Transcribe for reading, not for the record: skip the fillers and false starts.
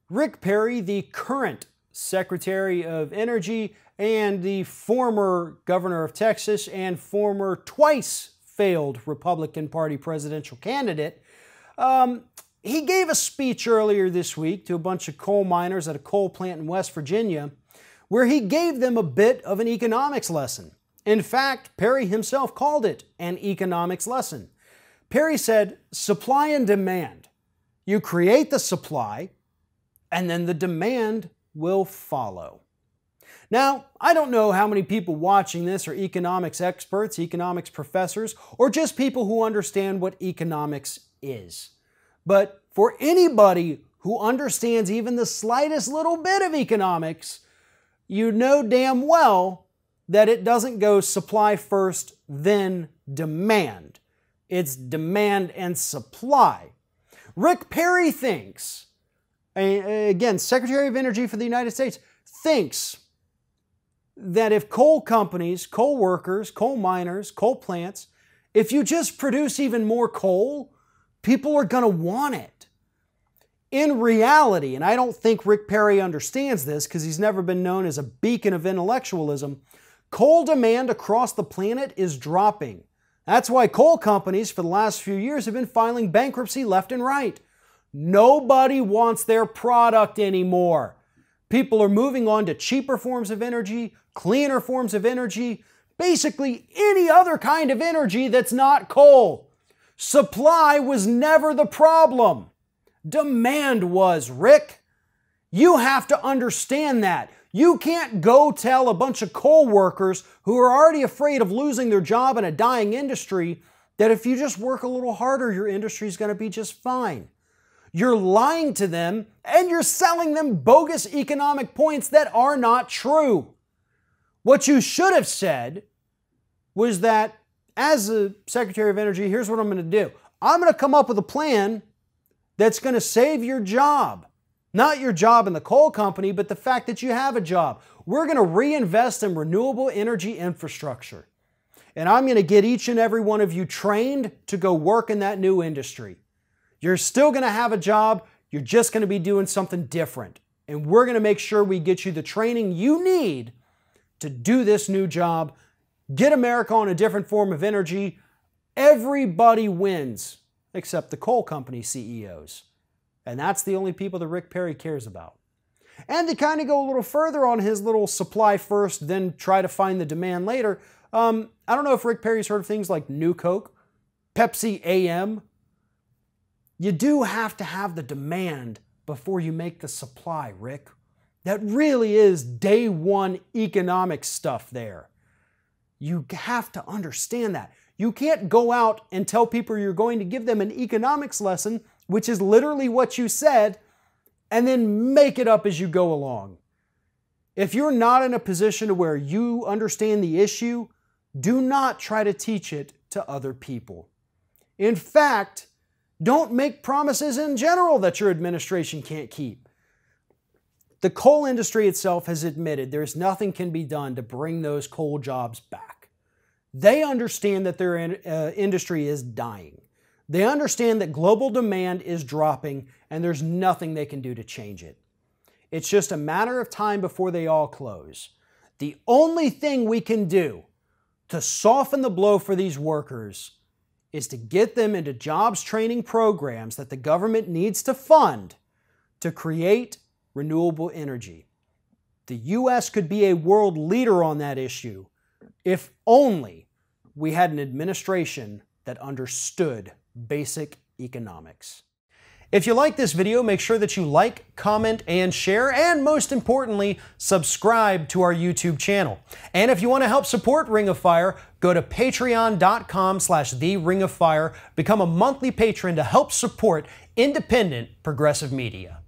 Rick Perry, the current Secretary of Energy and the former governor of Texas and former twice failed Republican Party presidential candidate, he gave a speech earlier this week to a bunch of coal miners at a coal plant in West Virginia where he gave them a bit of an economics lesson. In fact, Perry himself called it an economics lesson. Perry said, supply and demand. You create the supply, and then the demand will follow. Now, I don't know how many people watching this are economics experts, economics professors, or just people who understand what economics is. But for anybody who understands even the slightest little bit of economics, you know damn well that it doesn't go supply first, then demand. It's demand and supply. Rick Perry thinks, again, Secretary of Energy for the United States, thinks that if coal companies, coal workers, coal miners, coal plants, if you just produce even more coal, people are going to want it. In reality, and I don't think Rick Perry understands this because he's never been known as a beacon of intellectualism, coal demand across the planet is dropping. That's why coal companies for the last few years have been filing bankruptcy left and right. Nobody wants their product anymore. People are moving on to cheaper forms of energy, cleaner forms of energy, basically any other kind of energy that's not coal. Supply was never the problem. Demand was, Rick. You have to understand that. You can't go tell a bunch of coal workers who are already afraid of losing their job in a dying industry that if you just work a little harder, your industry is going to be just fine. You're lying to them and you're selling them bogus economic points that are not true. What you should have said was that as the Secretary of Energy, here's what I'm going to do. I'm going to come up with a plan that's going to save your job. Not your job in the coal company, but the fact that you have a job. We're going to reinvest in renewable energy infrastructure. And I'm going to get each and every one of you trained to go work in that new industry. You're still going to have a job. You're just going to be doing something different. And we're going to make sure we get you the training you need to do this new job. Get America on a different form of energy. Everybody wins, except the coal company CEOs. And that's the only people that Rick Perry cares about. And to kind of go a little further on his little supply first, then try to find the demand later, I don't know if Rick Perry's heard of things like New Coke, Pepsi AM. You do have to have the demand before you make the supply, Rick. That really is day one economic stuff there. You have to understand that. You can't go out and tell people you're going to give them an economics lesson, which is literally what you said, and then make it up as you go along. If you're not in a position to where you understand the issue, do not try to teach it to other people. In fact, don't make promises in general that your administration can't keep. The coal industry itself has admitted there's nothing can be done to bring those coal jobs back. They understand that their industry is dying. They understand that global demand is dropping and there's nothing they can do to change it. It's just a matter of time before they all close. The only thing we can do to soften the blow for these workers is to get them into jobs training programs that the government needs to fund to create renewable energy. The U.S. could be a world leader on that issue if only we had an administration that understood basic economics. If you like this video, make sure that you like, comment, and share, and most importantly, subscribe to our YouTube channel. And if you want to help support Ring of Fire, go to patreon.com/TheRingOfFire, become a monthly patron to help support independent progressive media.